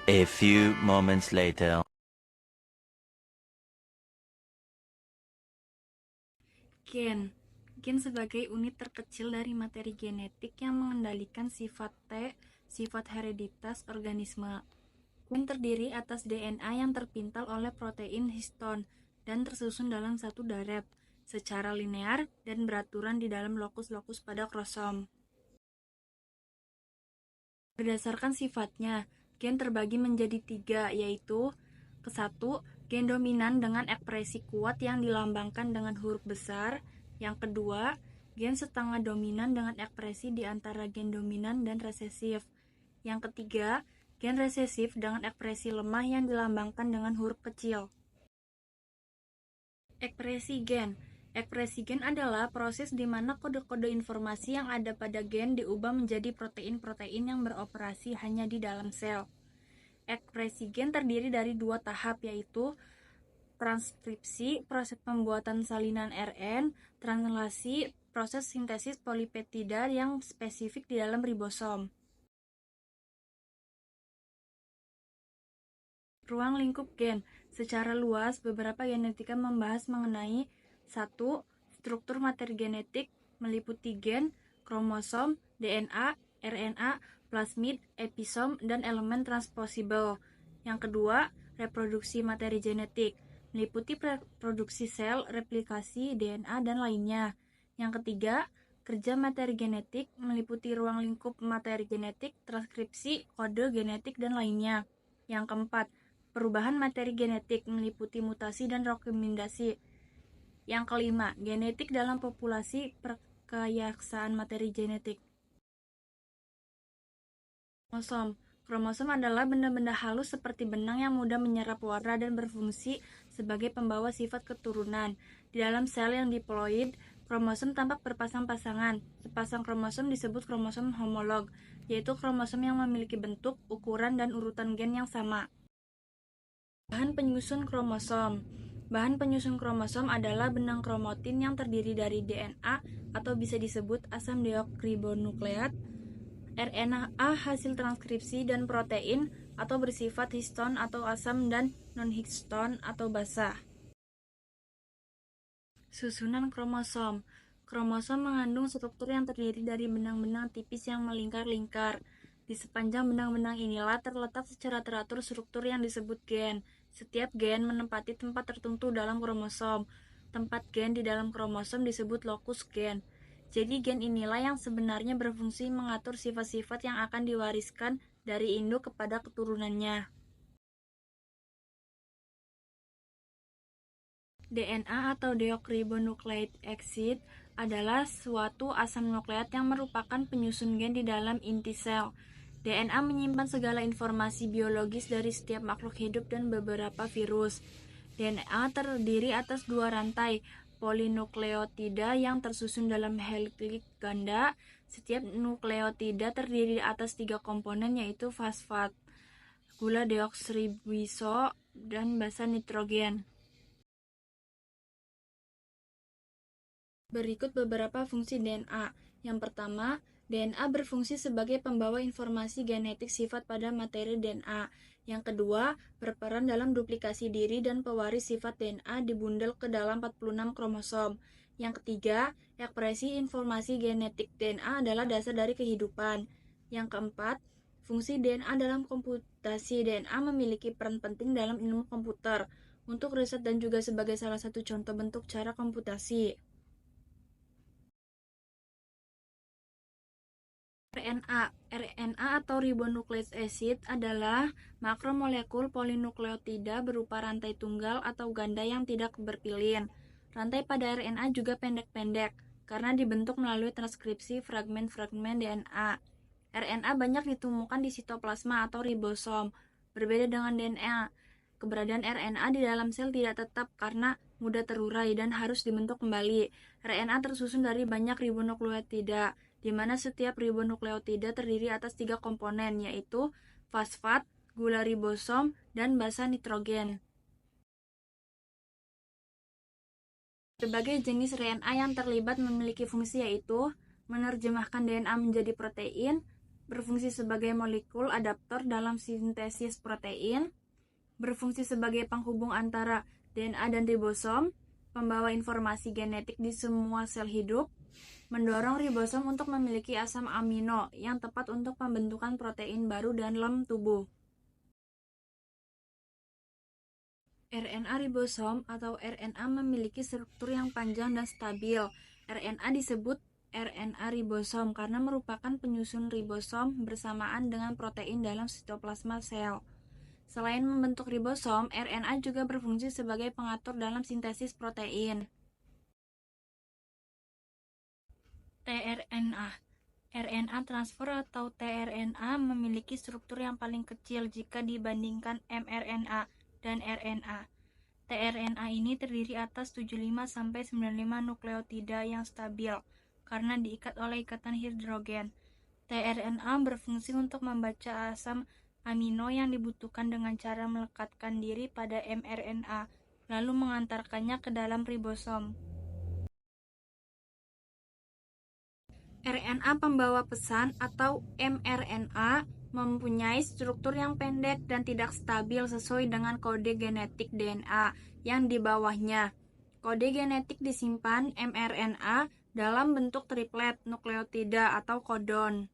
A few moments later. Gen. Gen sebagai unit terkecil dari materi genetik yang mengendalikan sifat T, sifat hereditas organisme. Gen terdiri atas DNA yang terpintal oleh protein histon dan tersusun dalam satu daret, secara linear dan beraturan di dalam lokus-lokus pada kromosom. Berdasarkan sifatnya, gen terbagi menjadi 3, yaitu ke-1, gen dominan dengan ekspresi kuat yang dilambangkan dengan huruf besar. Yang kedua, gen setengah dominan dengan ekspresi di antara gen dominan dan resesif. Yang ketiga, gen resesif dengan ekspresi lemah yang dilambangkan dengan huruf kecil. Ekspresi gen. Ekspresi gen adalah proses di mana kode-kode informasi yang ada pada gen diubah menjadi protein-protein yang beroperasi hanya di dalam sel. Ekspresi gen terdiri dari 2 tahap, yaitu transkripsi, proses pembuatan salinan RN, translasi, proses sintesis polipeptida yang spesifik di dalam ribosom. Ruang lingkup gen. Secara luas, beberapa genetika membahas mengenai 1. Struktur materi genetik meliputi gen, kromosom, DNA, RNA, plasmid, episom, dan elemen transposibel. Yang kedua, reproduksi materi genetik meliputi produksi sel, replikasi, DNA, dan lainnya. Yang ketiga, kerja materi genetik meliputi ruang lingkup materi genetik, transkripsi, kode genetik, dan lainnya. Yang keempat, perubahan materi genetik meliputi mutasi dan rekomendasi. Yang kelima, genetik dalam populasi perkayasaan materi genetik. Kromosom. Kromosom adalah benda-benda halus seperti benang yang mudah menyerap warna dan berfungsi sebagai pembawa sifat keturunan. Di dalam sel yang diploid, kromosom tampak berpasang-pasangan. Sepasang kromosom disebut kromosom homolog, yaitu kromosom yang memiliki bentuk, ukuran, dan urutan gen yang sama. Bahan penyusun kromosom. Bahan penyusun kromosom adalah benang kromatin yang terdiri dari DNA atau bisa disebut asam deoksiribonukleat, RNA hasil transkripsi, dan protein atau bersifat histon atau asam dan non-histon atau basa. Susunan kromosom. Kromosom mengandung struktur yang terdiri dari benang-benang tipis yang melingkar-lingkar. Di sepanjang benang-benang inilah terletak secara teratur struktur yang disebut gen. Setiap gen menempati tempat tertentu dalam kromosom. Tempat gen di dalam kromosom disebut lokus gen. Jadi gen inilah yang sebenarnya berfungsi mengatur sifat-sifat yang akan diwariskan dari induk kepada keturunannya. DNA atau deoksiribonucleic acid adalah suatu asam nukleat yang merupakan penyusun gen di dalam inti sel. DNA menyimpan segala informasi biologis dari setiap makhluk hidup dan beberapa virus. DNA terdiri atas 2 rantai polinukleotida yang tersusun dalam heliks ganda. Setiap nukleotida terdiri atas 3 komponen, yaitu fosfat, gula deoksiriboso, dan basa nitrogen. Berikut beberapa fungsi DNA. Yang pertama, DNA berfungsi sebagai pembawa informasi genetik sifat pada materi DNA. Yang kedua, berperan dalam duplikasi diri dan pewaris sifat DNA dibundel ke dalam 46 kromosom. Yang ketiga, ekspresi informasi genetik DNA adalah dasar dari kehidupan. Yang keempat, fungsi DNA dalam komputasi. DNA memiliki peran penting dalam ilmu komputer untuk riset dan juga sebagai salah satu contoh bentuk cara komputasi. RNA atau ribonucleic acid adalah makromolekul polinukleotida berupa rantai tunggal atau ganda yang tidak berpilin. Rantai pada RNA juga pendek-pendek karena dibentuk melalui transkripsi fragmen-fragmen DNA. RNA banyak ditemukan di sitoplasma atau ribosom. Berbeda dengan DNA, keberadaan RNA di dalam sel tidak tetap karena mudah terurai dan harus dibentuk kembali. RNA tersusun dari banyak ribonukleotida, di mana setiap ribonukleotida terdiri atas 3 komponen, yaitu fosfat, gula ribosom, dan basa nitrogen. Berbagai jenis RNA yang terlibat memiliki fungsi, yaitu menerjemahkan DNA menjadi protein, berfungsi sebagai molekul adaptor dalam sintesis protein, berfungsi sebagai penghubung antara DNA dan ribosom, pembawa informasi genetik di semua sel hidup, mendorong ribosom untuk memiliki asam amino yang tepat untuk pembentukan protein baru dalam tubuh. RNA ribosom atau RNA memiliki struktur yang panjang dan stabil. RNA disebut RNA ribosom karena merupakan penyusun ribosom bersamaan dengan protein dalam sitoplasma sel. Selain membentuk ribosom, RNA juga berfungsi sebagai pengatur dalam sintesis protein. tRNA. RNA transfer atau tRNA memiliki struktur yang paling kecil jika dibandingkan mRNA dan RNA. tRNA ini terdiri atas 75-95 nukleotida yang stabil karena diikat oleh ikatan hidrogen. tRNA berfungsi untuk membaca asam amino yang dibutuhkan dengan cara melekatkan diri pada mRNA, lalu mengantarkannya ke dalam ribosom. RNA pembawa pesan atau mRNA mempunyai struktur yang pendek dan tidak stabil sesuai dengan kode genetik DNA yang di bawahnya. Kode genetik disimpan mRNA dalam bentuk triplet nukleotida atau kodon.